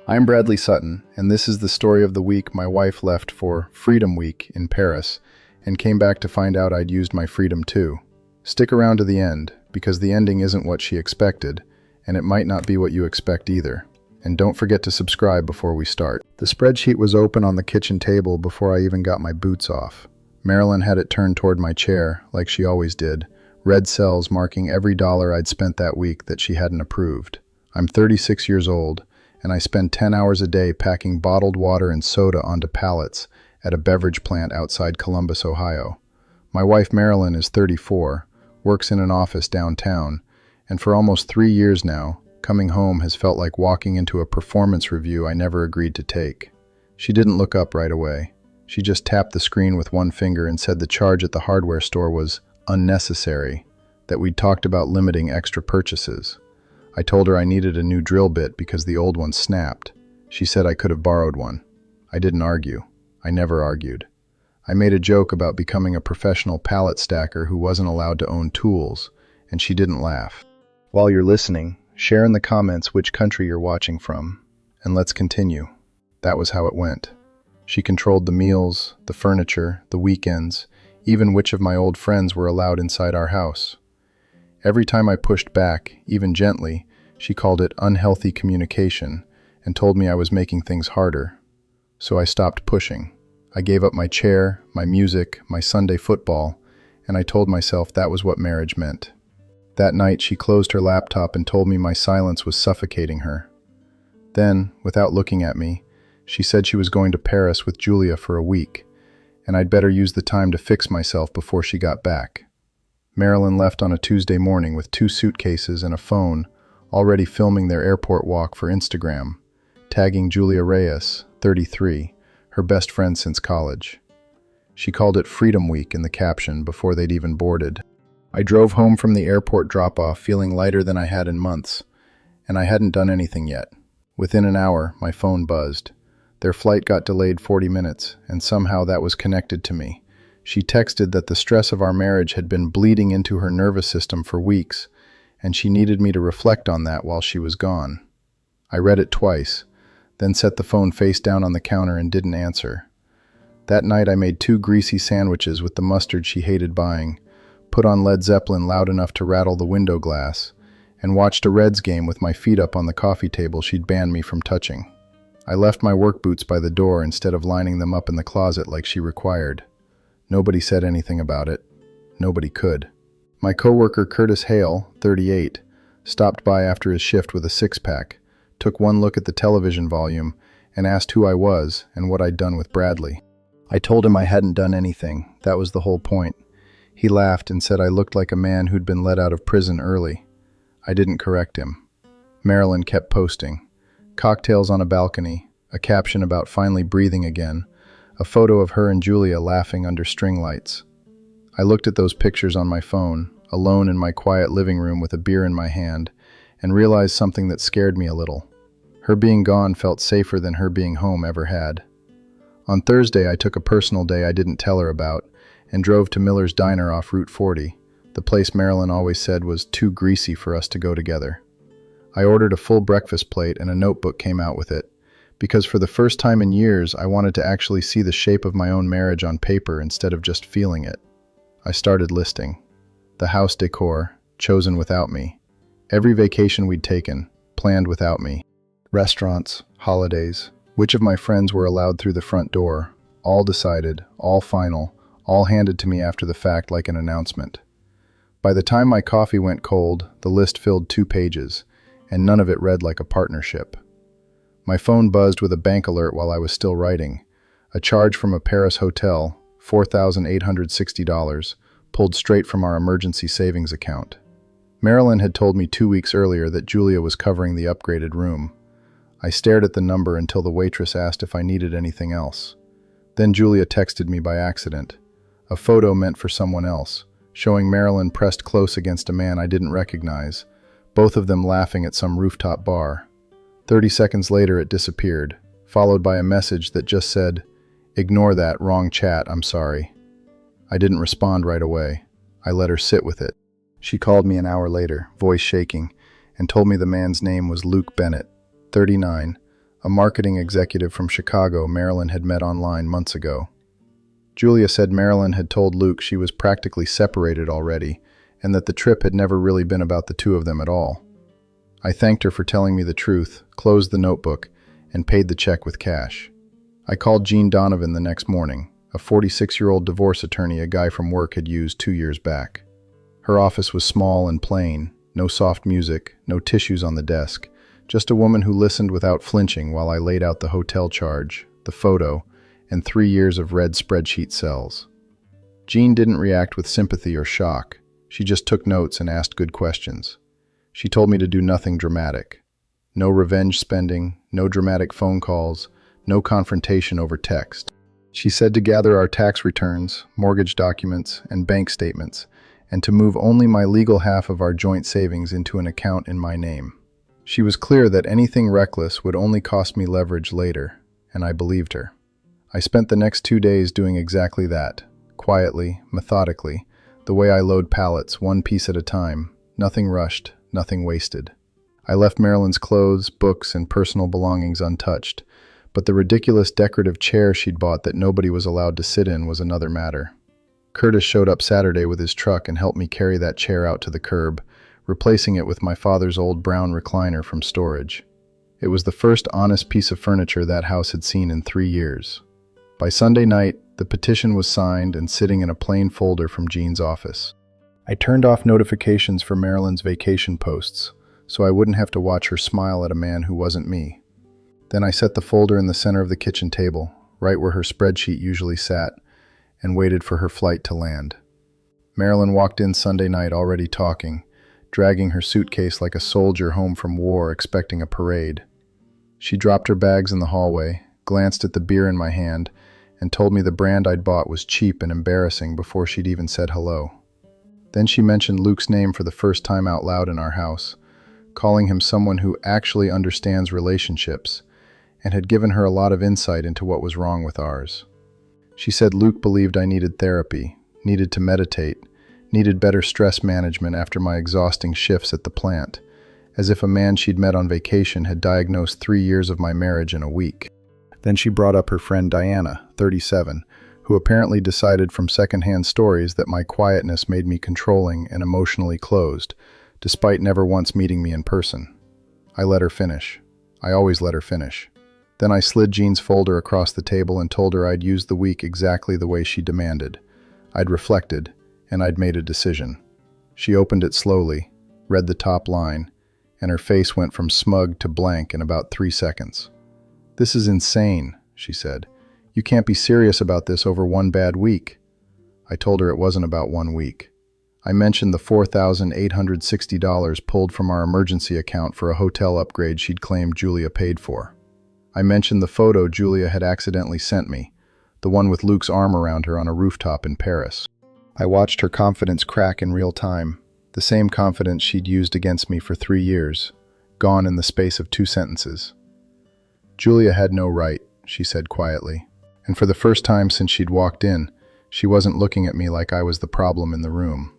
I'm Bradley Sutton, and this is the story of the week my wife left for Freedom Week in Paris and came back to find out I'd used my freedom too. Stick around to the end, because the ending isn't what she expected, and it might not be what you expect either. And don't forget to subscribe before we start. The spreadsheet was open on the kitchen table before I even got my boots off. Marilyn had it turned toward my chair, like she always did, red cells marking every dollar I'd spent that week that she hadn't approved. I'm 36 years old, and I spend 10 hours a day packing bottled water and soda onto pallets at a beverage plant outside Columbus, Ohio. My wife Marilyn is 34, works in an office downtown, and for almost 3 years now, coming home has felt like walking into a performance review I never agreed to take. She didn't look up right away. She just tapped the screen with one finger and said the charge at the hardware store was unnecessary, that we'd talked about limiting extra purchases. I told her I needed a new drill bit because the old one snapped. She said I could have borrowed one. I didn't argue. I never argued. I made a joke about becoming a professional pallet stacker who wasn't allowed to own tools, and she didn't laugh. While you're listening, share in the comments which country you're watching from, and let's continue. That was how it went. She controlled the meals, the furniture, the weekends, even which of my old friends were allowed inside our house. Every time I pushed back, even gently, she called it unhealthy communication and told me I was making things harder. So I stopped pushing. I gave up my chair, my music, my Sunday football, and I told myself that was what marriage meant. That night, she closed her laptop and told me my silence was suffocating her. Then, without looking at me, she said she was going to Paris with Julia for a week, and I'd better use the time to fix myself before she got back. Marilyn left on a Tuesday morning with 2 suitcases and a phone, already filming their airport walk for Instagram, tagging Julia Reyes, 33, her best friend since college. She called it Freedom Week in the caption before they'd even boarded. I drove home from the airport drop-off feeling lighter than I had in months, and I hadn't done anything yet. Within an hour, my phone buzzed. Their flight got delayed 40 minutes, and somehow that was connected to me. She texted that the stress of our marriage had been bleeding into her nervous system for weeks, and she needed me to reflect on that while she was gone. I read it twice, then set the phone face down on the counter and didn't answer. That night I made 2 greasy sandwiches with the mustard she hated buying, put on Led Zeppelin loud enough to rattle the window glass, and watched a Reds game with my feet up on the coffee table she'd banned me from touching. I left my work boots by the door instead of lining them up in the closet like she required. Nobody said anything about it. Nobody could. My coworker Curtis Hale, 38, stopped by after his shift with a 6-pack, took one look at the television volume, and asked who I was and what I'd done with Bradley. I told him I hadn't done anything. That was the whole point. He laughed and said I looked like a man who'd been let out of prison early. I didn't correct him. Marilyn kept posting. Cocktails on a balcony, a caption about finally breathing again, a photo of her and Julia laughing under string lights. I looked at those pictures on my phone, alone in my quiet living room with a beer in my hand, and realized something that scared me a little. Her being gone felt safer than her being home ever had. On Thursday, I took a personal day I didn't tell her about, and drove to Miller's Diner off Route 40, the place Marilyn always said was too greasy for us to go together. I ordered a full breakfast plate and a notebook came out with it, because for the first time in years I wanted to actually see the shape of my own marriage on paper instead of just feeling it. I started listing. The house decor, chosen without me. Every vacation we'd taken, planned without me. Restaurants, holidays, which of my friends were allowed through the front door, all decided, all final, all handed to me after the fact like an announcement. By the time my coffee went cold, the list filled 2 pages, and none of it read like a partnership. My phone buzzed with a bank alert while I was still writing. A charge from a Paris hotel, $4,860, pulled straight from our emergency savings account. Marilyn had told me 2 weeks earlier that Julia was covering the upgraded room. I stared at the number until the waitress asked if I needed anything else. Then Julia texted me by accident. A photo meant for someone else, showing Marilyn pressed close against a man I didn't recognize, both of them laughing at some rooftop bar. 30 seconds later it disappeared, followed by a message that just said, "Ignore that, wrong chat, I'm sorry." I didn't respond right away. I let her sit with it. She called me an hour later, voice shaking, and told me the man's name was Luke Bennett, 39, a marketing executive from Chicago Marilyn had met online months ago. Julia said Marilyn had told Luke she was practically separated already, and that the trip had never really been about the two of them at all. I thanked her for telling me the truth, closed the notebook, and paid the check with cash. I called Gene Donovan the next morning, a 46-year-old divorce attorney a guy from work had used 2 years back. Her office was small and plain, no soft music, no tissues on the desk, just a woman who listened without flinching while I laid out the hotel charge, the photo, and 3 years of red spreadsheet cells. Jean didn't react with sympathy or shock. She just took notes and asked good questions. She told me to do nothing dramatic. No revenge spending, no dramatic phone calls, no confrontation over text. She said to gather our tax returns, mortgage documents, and bank statements, and to move only my legal half of our joint savings into an account in my name. She was clear that anything reckless would only cost me leverage later, and I believed her. I spent the next 2 days doing exactly that, quietly, methodically, the way I load pallets, one piece at a time, nothing rushed, nothing wasted. I left Marilyn's clothes, books, and personal belongings untouched, but the ridiculous decorative chair she'd bought that nobody was allowed to sit in was another matter. Curtis showed up Saturday with his truck and helped me carry that chair out to the curb, replacing it with my father's old brown recliner from storage. It was the first honest piece of furniture that house had seen in 3 years. By Sunday night, the petition was signed and sitting in a plain folder from Jean's office. I turned off notifications for Marilyn's vacation posts, so I wouldn't have to watch her smile at a man who wasn't me. Then I set the folder in the center of the kitchen table, right where her spreadsheet usually sat, and waited for her flight to land. Marilyn walked in Sunday night already talking, dragging her suitcase like a soldier home from war expecting a parade. She dropped her bags in the hallway, glanced at the beer in my hand, and told me the brand I'd bought was cheap and embarrassing before she'd even said hello. Then she mentioned Luke's name for the first time out loud in our house, calling him someone who actually understands relationships, and had given her a lot of insight into what was wrong with ours. She said Luke believed I needed therapy, needed to meditate, needed better stress management after my exhausting shifts at the plant, as if a man she'd met on vacation had diagnosed 3 years of my marriage in a week. Then she brought up her friend Diana, 37, who apparently decided from secondhand stories that my quietness made me controlling and emotionally closed, despite never once meeting me in person. I let her finish. I always let her finish. Then I slid Jean's folder across the table and told her I'd used the week exactly the way she demanded. I'd reflected, and I'd made a decision. She opened it slowly, read the top line, and her face went from smug to blank in about 3 seconds. "This is insane," she said. "You can't be serious about this over one bad week." I told her it wasn't about 1 week. I mentioned the $4,860 pulled from our emergency account for a hotel upgrade she'd claimed Julia paid for. I mentioned the photo Julia had accidentally sent me, the one with Luke's arm around her on a rooftop in Paris. I watched her confidence crack in real time, the same confidence she'd used against me for 3 years, gone in the space of 2 sentences. "Julia had no right," she said quietly, and for the first time since she'd walked in, she wasn't looking at me like I was the problem in the room.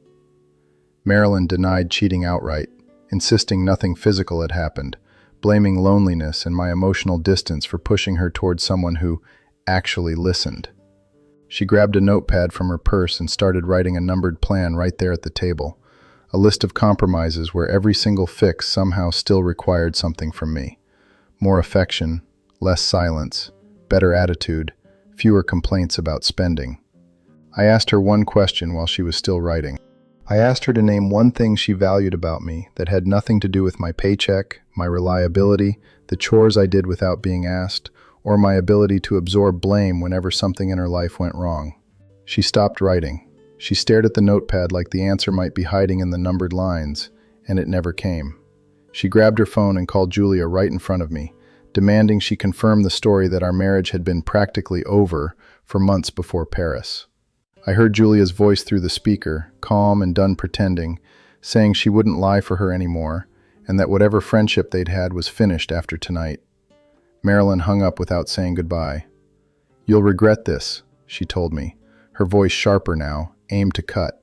Marilyn denied cheating outright, insisting nothing physical had happened, blaming loneliness and my emotional distance for pushing her towards someone who actually listened. She grabbed a notepad from her purse and started writing a numbered plan right there at the table, a list of compromises where every single fix somehow still required something from me. More affection, less silence, better attitude, fewer complaints about spending. I asked her one question while she was still writing. I asked her to name one thing she valued about me that had nothing to do with my paycheck, my reliability, the chores I did without being asked, or my ability to absorb blame whenever something in her life went wrong. She stopped writing. She stared at the notepad like the answer might be hiding in the numbered lines, and it never came. She grabbed her phone and called Julia right in front of me, demanding she confirm the story that our marriage had been practically over for months before Paris. I heard Julia's voice through the speaker, calm and done pretending, saying she wouldn't lie for her anymore, and that whatever friendship they'd had was finished after tonight. Marilyn hung up without saying goodbye. "You'll regret this," she told me, her voice sharper now, aimed to cut.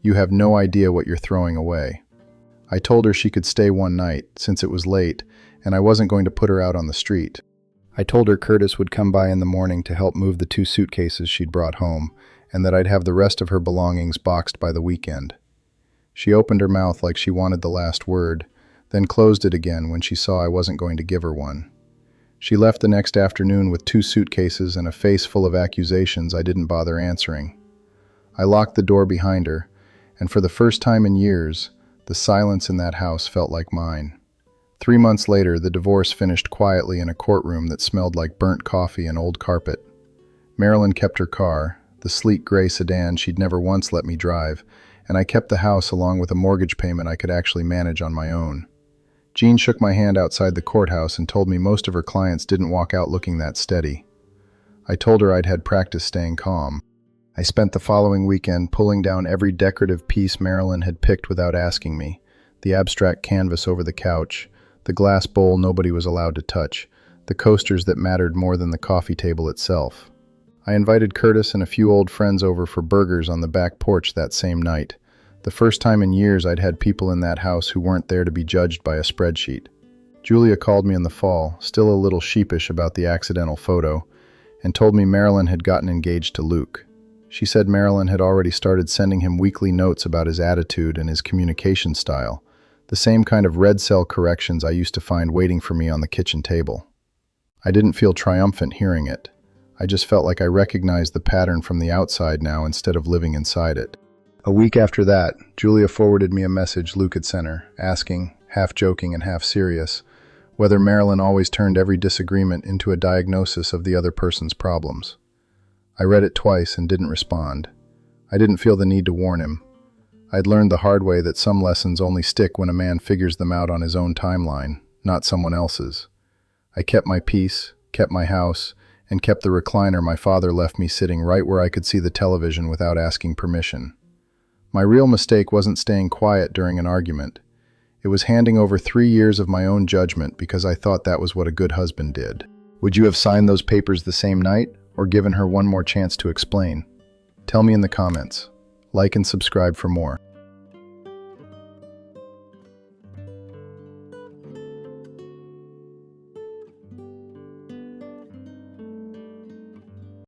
"You have no idea what you're throwing away." I told her she could stay one night, since it was late, and I wasn't going to put her out on the street. I told her Curtis would come by in the morning to help move the 2 suitcases she'd brought home, and that I'd have the rest of her belongings boxed by the weekend. She opened her mouth like she wanted the last word, then closed it again when she saw I wasn't going to give her one. She left the next afternoon with 2 suitcases and a face full of accusations I didn't bother answering. I locked the door behind her, and for the first time in years, the silence in that house felt like mine. 3 months later, the divorce finished quietly in a courtroom that smelled like burnt coffee and old carpet. Marilyn kept her car, the sleek gray sedan she'd never once let me drive, and I kept the house along with a mortgage payment I could actually manage on my own. Jean shook my hand outside the courthouse and told me most of her clients didn't walk out looking that steady. I told her I'd had practice staying calm. I spent the following weekend pulling down every decorative piece Marilyn had picked without asking me, the abstract canvas over the couch, the glass bowl nobody was allowed to touch, the coasters that mattered more than the coffee table itself. I invited Curtis and a few old friends over for burgers on the back porch that same night. The first time in years I'd had people in that house who weren't there to be judged by a spreadsheet. Julia called me in the fall, still a little sheepish about the accidental photo, and told me Marilyn had gotten engaged to Luke. She said Marilyn had already started sending him weekly notes about his attitude and his communication style, the same kind of red cell corrections I used to find waiting for me on the kitchen table. I didn't feel triumphant hearing it. I just felt like I recognized the pattern from the outside now instead of living inside it. A week after that, Julia forwarded me a message Luke had sent her, asking, half joking and half serious, whether Marilyn always turned every disagreement into a diagnosis of the other person's problems. I read it twice and didn't respond. I didn't feel the need to warn him. I'd learned the hard way that some lessons only stick when a man figures them out on his own timeline, not someone else's. I kept my peace, kept my house, and kept the recliner my father left me sitting right where I could see the television without asking permission. My real mistake wasn't staying quiet during an argument. It was handing over 3 years of my own judgment because I thought that was what a good husband did. Would you have signed those papers the same night, or given her one more chance to explain? Tell me in the comments. Like and subscribe for more.